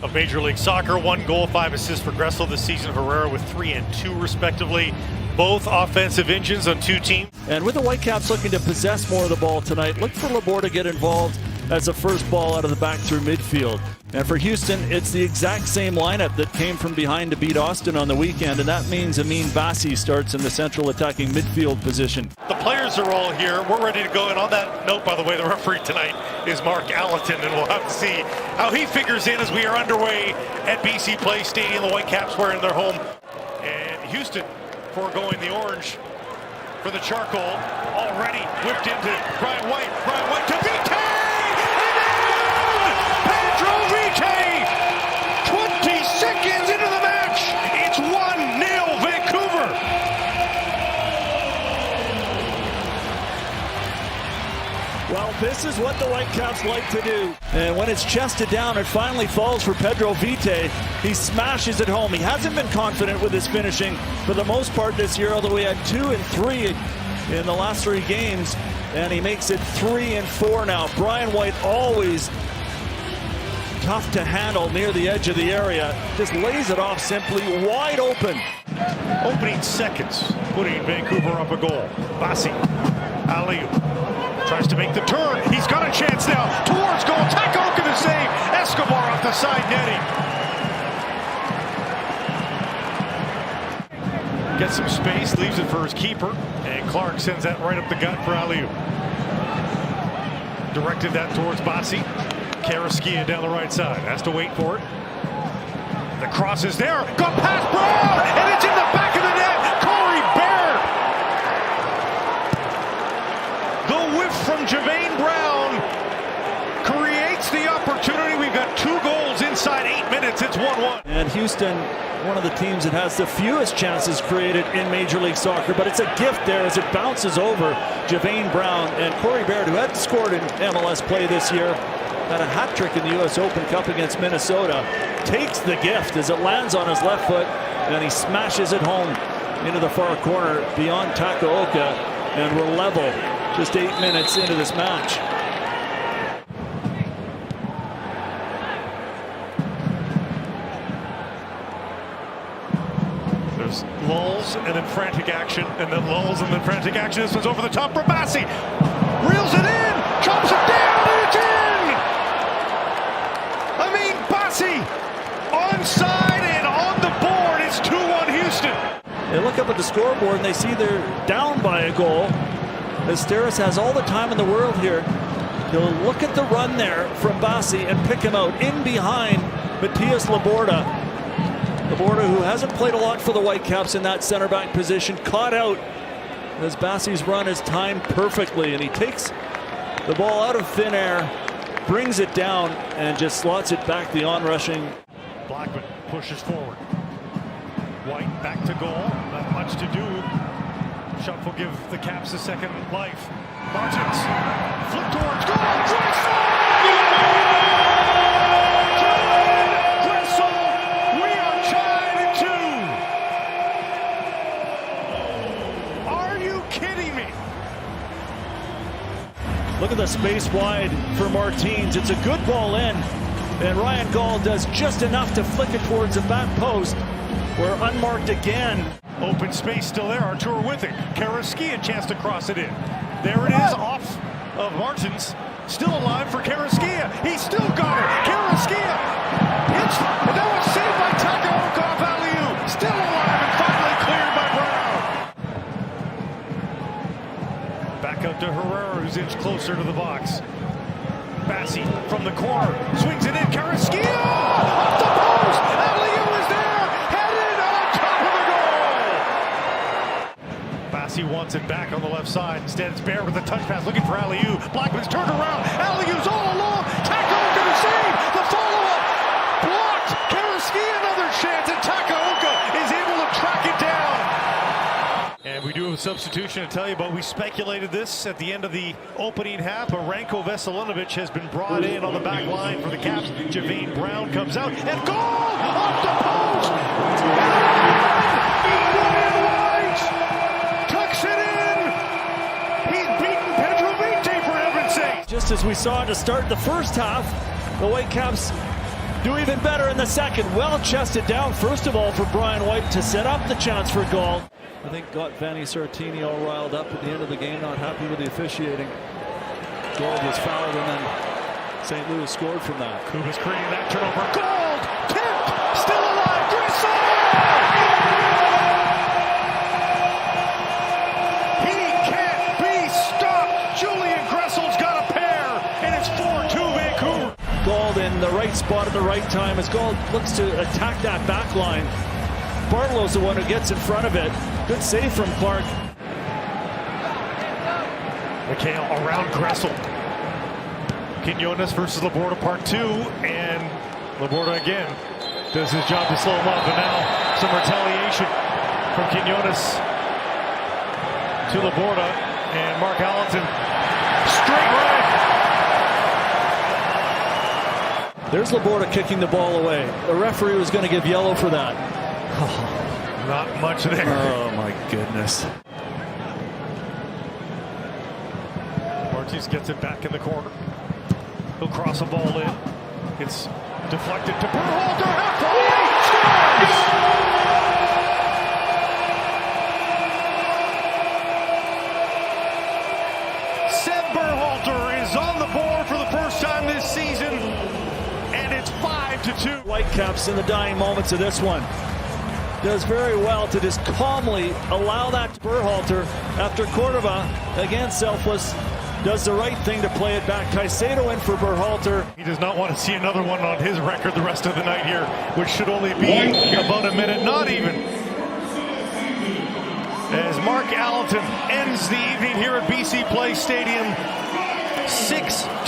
Of Major League Soccer, 1 goal, 5 assists for Gressel this season. Herrera with 3 and 2 respectively. Both offensive engines on 2 teams. And with the Whitecaps looking to possess more of the ball tonight, look for Laborde to get involved as the first ball out of the back through midfield. And for Houston, it's the exact same lineup that came from behind to beat Austin on the weekend, and that means Amin Bassi starts in the central attacking midfield position. The players are all here. We're ready to go. And on that note, by the way, the referee tonight is Mark Allerton, and we'll have to see how he figures in as we are underway at BC Place Stadium. The Whitecaps were in their home. And Houston foregoing the orange for the charcoal. Already whipped into Brian White. Brian White to Vite! Pedro Vite! 20 seconds into the match. It's 1-0 Vancouver. Well, this is what the Whitecaps like to do. And when it's chested down, it finally falls for Pedro Vite. He smashes it home. He hasn't been confident with his finishing for the most part this year, although he had 2 and 3 in the last 3 games. And he makes it 3 and 4 now. Brian White, always tough to handle near the edge of the area, just lays it off simply, wide open. Opening seconds, putting Vancouver up a goal. Bassi, alley-oop, tries to make the turn. He's got a chance now, towards goal. Takaoka to save. Escobar off the side netting. Gets some space, leaves it for his keeper, and Clark sends that right up the gut for alley-oop. Directed that towards Bassi. Karaskia down the right side, has to wait for it. The cross is there, got past Brown, and it's in the back of the net. Corey Baird. The whiff from Javane Brown creates the opportunity. We've got 2 goals inside 8 minutes. It's 1-1. And Houston, one of the teams that has the fewest chances created in Major League Soccer, but it's a gift there as it bounces over Javane Brown. And Corey Baird, who had scored in MLS play this year, had a hat trick in the U.S. Open Cup against Minnesota, takes the gift as it lands on his left foot, and he smashes it home into the far corner beyond Takaoka, and we're level just 8 minutes into this match. There's lulls and then frantic action, and then lulls and then frantic action. This one's over the top for Bassi. Reels it in, chops it down, and it's in! Bassi onside and on the board. It's 2-1 Houston. They look up at the scoreboard and they see they're down by a goal. Esteras has all the time in the world here. He'll look at the run there from Bassi and pick him out in behind Matias Laborde. Laborde, who hasn't played a lot for the Whitecaps in that center back position, caught out as Bassi's run is timed perfectly, and he takes the ball out of thin air, brings it down, and just slots it back the on-rushing. Blackman pushes forward. White back to goal. Not much to do. Shot will give the Caps a second life. Martins flip towards goal. Gressel! Gressel! We are tied at 2. Are you kidding me? Look at the space wide for Martins. It's a good ball in, and Ryan Gall does just enough to flick it towards the back post. We're unmarked again. Open space still there. Artur with it. Karaskia a chance to cross it in. There it is, off of Martins. Still alive for Karaskia. He's still got it. Karaskia hits, and that was saved by Takaoka off alley-oop. Still alive and finally cleared by Brown. Back out to Herrera, who's inched closer to the box. Bassi from the corner swings it in. Karaskia off the post. Alley-oop is there. Headed on top of the goal. Bassi wants it back on the left side. Instead, it's Baird with a touch pass looking for alley-oop. Blackman's turned around. Alley-oop's all alone. Takaoka to save. The follow-up blocked. Karaskia another chance, and Takaoka is able to track it down. And we do have a substitution to tell you about. We speculated this at the end of the opening half. Ranko Veselinovic has been brought in on the back line for the Caps. Javane Brown comes out, and goal! Off the post! Brian White tucks it in! He's beaten Pedro Vite, for heaven's sake! Just as we saw to start the first half, the Whitecaps do even better in the second. Well chested down, first of all, for Brian White to set up the chance for goal. I think got Vanni Sartini all riled up at the end of the game, not happy with the officiating. Gold was fouled, and then St. Louis scored from that. Kuba's creating that turnover. Gold! Tipped! Still alive! Gressel! He can't be stopped! Julian Gressel's got a pair, and it's 4-2 Vancouver. Gold in the right spot at the right time as Gold looks to attack that back line. Bartlow's the one who gets in front of it. Good save from Clark. McHale around Gressel. Quinones versus Laborda part 2, and Laborda again does his job to slow him up, but now some retaliation from Quinones to Laborda, and Mark Allerton straight right. There's Laborda kicking the ball away. The referee was going to give yellow for that. Not much there. Oh my goodness. Ortiz gets it back in the corner. He'll cross a ball in. It's deflected to Berhalter. Halfway! Scores! Seb Berhalter is on the board for the first time this season, and it's 5-2. Whitecaps in the dying moments of this one. Does very well to just calmly allow that to Berhalter after Cordova, again selfless, does the right thing to play it back. Caicedo in for Berhalter. He does not want to see another one on his record the rest of the night here, which should only be about a minute, not even. As Mark Allerton ends the evening here at BC Place Stadium, 6-2.